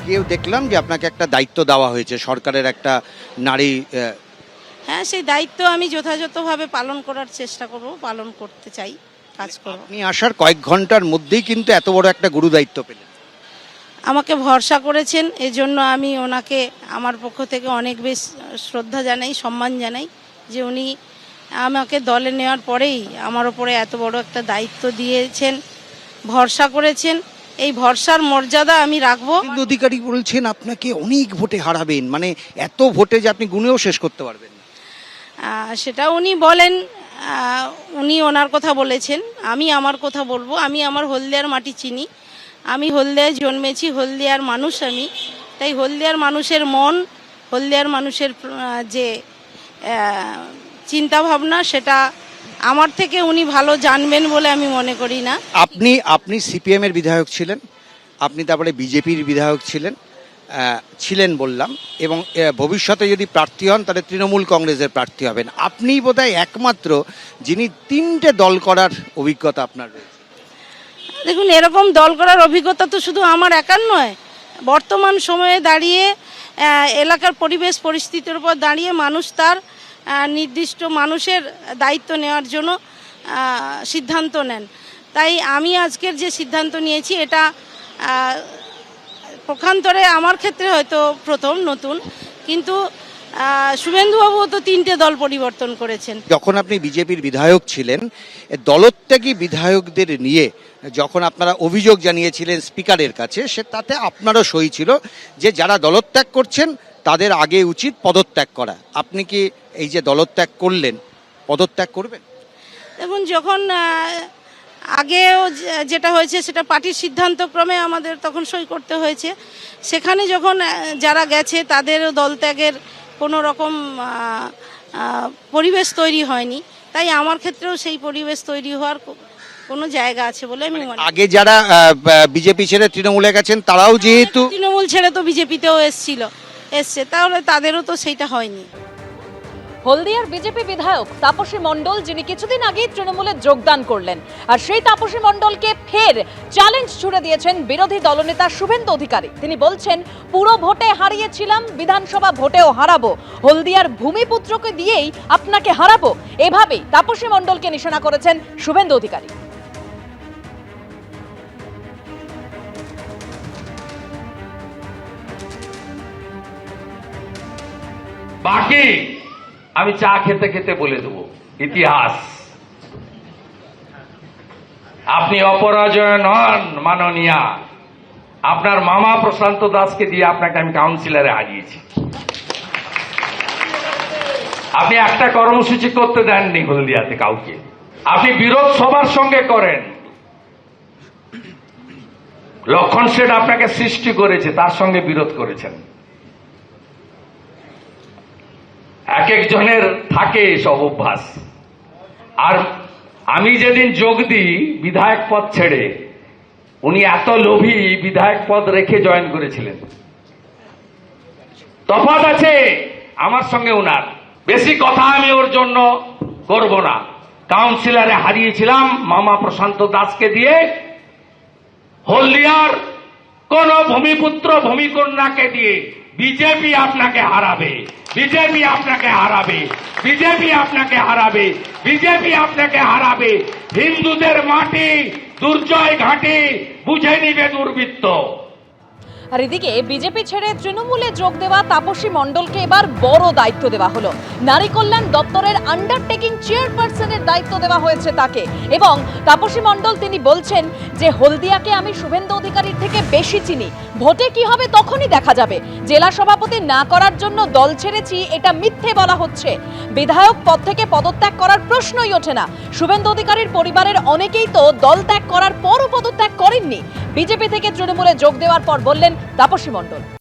আগেও দেখলাম যে আপনাকে একটা দায়িত্ব দেওয়া হয়েছে সরকারের, একটা নারী। হ্যাঁ, সেই দায়িত্ব আমি যথাযথভাবে পালন করার চেষ্টা করব, পালন করতে চাই, কাজ করব। আপনি আসার কয়েক ঘন্টার মধ্যেই কিন্তু এত বড় একটা গুরু দায়িত্ব পেলেন। আমাকে ভরসা করেছেন, এজন্য আমি ওনাকে আমার পক্ষ থেকে অনেক বেশ শ্রদ্ধা জানাই, সম্মান জানাই যে উনি আমাকে দলে নেওয়ার পরেই আমার ওপরে এত বড় একটা দায়িত্ব দিয়েছেন, ভরসা করেছেন। এই ভরসার মর্যাদা আমি রাখবো। শুভেন্দু অধিকারী বলছেন আপনাকে অনেক ভোটে হারাবেন, মানে এত ভোটে যে আপনি গুনেও শেষ করতে পারবেন না। সেটা উনি বলেন, উনি ওনার কথা বলেছেন, আমি আমার কথা বলবো। আমি আমার হলদিয়ার মাটি চিনি, আমি হলদিয়ায় জন্মেছি, হলদিয়ার মানুষ আমি। তাই হলদিয়ার মানুষের মন, হলদিয়ার মানুষের যে চিন্তাভাবনা, সেটা আমার থেকে উনি ভালো জানবেন বলে আমি মনে করি না। আপনি সিপিএম এর বিধায়ক ছিলেন, আপনি তারপরে বিজেপির বিধায়ক ছিলেন বললাম, এবং ভবিষ্যতে যদি প্রার্থী হন তাহলে তৃণমূল কংগ্রেসের প্রার্থী হবেন। আপনিই বোধহয় একমাত্র যিনি 3টে দল করার অভিজ্ঞতা আপনার রয়েছে। দেখুন, এরকম দল করার অভিজ্ঞতা তো শুধু আমার একার নয়। বর্তমান সময়ে দাঁড়িয়ে এলাকার পরিবেশ পরিস্থিতির উপর দাঁড়িয়ে মানুষ তার নির্দিষ্ট মানুষের দায়িত্ব নেওয়ার জন্য সিদ্ধান্ত নেন। তাই আমি আজকের যে সিদ্ধান্ত নিয়েছি, এটা পক্ষান্তরে আমার ক্ষেত্রে হয়তো প্রথম, নতুন, কিন্তু শুভেন্দুবাবুও তো 3টে দল পরিবর্তন করেছেন। যখন আপনি বিজেপির বিধায়ক ছিলেন, দলত্যাগী বিধায়কদের নিয়ে যখন আপনারা অভিযোগ জানিয়েছিলেন স্পিকারের কাছে, তাতে আপনারও সই ছিল যে যারা দলত্যাগ করছেন তাদের আগে উচিত পদত্যাগ করা। আপনি কি এই যে দলত্যাগ করলেন, পদত্যাগ করবেন? দেখুন, যখন আগেও যেটা হয়েছে সেটা পার্টির সিদ্ধান্তক্রমে আমাদের তখন সই করতে হয়েছে। সেখানে যখন যারা গেছে তাদেরও দলত্যাগের কোনো রকম পরিবেশ তৈরি হয়নি। তাই আমার ক্ষেত্রেও সেই পরিবেশ তৈরি হওয়ার কোনো জায়গা আছে বলে আমি মনে করি। আগে যারা বিজেপি ছেড়ে তৃণমূলে গেছেন তারাও যেহেতু তৃণমূল ছেড়ে তো বিজেপিতেও এসছে, তাহলে তাদেরও তো সেইটা হয়নি। হলদিয়ার বিজেপি বিধায়ক তাপসী মণ্ডল, যিনি কিছুদিন আগে তৃণমূলে যোগদান করলেন, আর সেই তাপসী মণ্ডলকে ফের চ্যালেঞ্জ ছুড়ে দিয়েছেন বিরোধী দলনেতা শুভেন্দু অধিকারী। তিনি বলছেন, পুরো ভোটে হারিয়েছিলাম, বিধানসভা ভোটেও হারাবো, হলদিয়ার ভূমিপুত্রকে দিয়েই আপনাকে হারাবো। এভাবেই তাপসী মণ্ডলকে নিশানা করেছেন শুভেন্দু অধিকারী। বাকি আমি চা খেতে খেতে বলে দেব ইতিহাস। আপনি অপরাজয় নন মাননীয়া। আপনার মামা প্রশান্ত দাসকে দিয়ে আপনাকে আমি কাউন্সিলরে হারিয়েছি। আপনি একটা কর্মসূচি করতে দেননি হলদিয়াতে কাউকে। আপনি বিরোধ সবার সঙ্গে করেন। লক্ষণ শেঠ আপনাকে সৃষ্টি করেছে, তার সঙ্গে বিরোধ করেছেন। এক একজনের থাকে সব অভ্যাস। আর আমি যেদিন যোগ দিই বিধায়ক পদ ছেড়ে, উনি এত লোভী বিধায়ক পদ রেখে জয়েন করেছিলেন। তফাৎ আছে আমার সঙ্গে উনার। বেশি কথা আমি ওর জন্য করব না। কাউন্সিলরে হারিয়েছিলাম মামা প্রশান্ত দাসকে দিয়ে। হলদিয়ার কোন ভূমিপুত্র ভূমিকন্যাকে দিয়ে বিজেপি আপনাকে হারাবে, বিজেপি আপনাকে হারাবে, বিজেপি আপনাকে হারাবে, বিজেপি আপনাকে হারাবে। হিন্দুদের মাটি দুর্জয় ঘাটে বুঝে নিবে দুর্বৃত্ত। আর এদিকে বিজেপি ছেড়ে তৃণমূলে যোগ দেওয়া তাপসী মণ্ডলকে এবার বড় দায়িত্ব দেওয়া হলো। নারী কল্যাণ দপ্তরের আন্ডারটেকিং চেয়ারপারসনের দায়িত্ব দেওয়া হয়েছে তাকে। এবং তাপসী মণ্ডল তিনি বলছেন যে হলদিয়াকে আমি শুভেন্দু অধিকারীর থেকে বেশি চিনি, ভোটে কি হবে তখনই দেখা যাবে। জেলা সভাপতি না করার জন্য দল ছেড়েছি, এটা মিথ্যে বলা হচ্ছে। বিধায়ক পদ থেকে পদত্যাগ করার প্রশ্নই ওঠে না। শুভেন্দু অধিকারীর পরিবারের অনেকেই তো দল ত্যাগ করার পরও পদত্যাগ করেননি। বিজেপি থেকে তৃণমূলে যোগ দেওয়ার পর বললেন তাপসী মণ্ডল।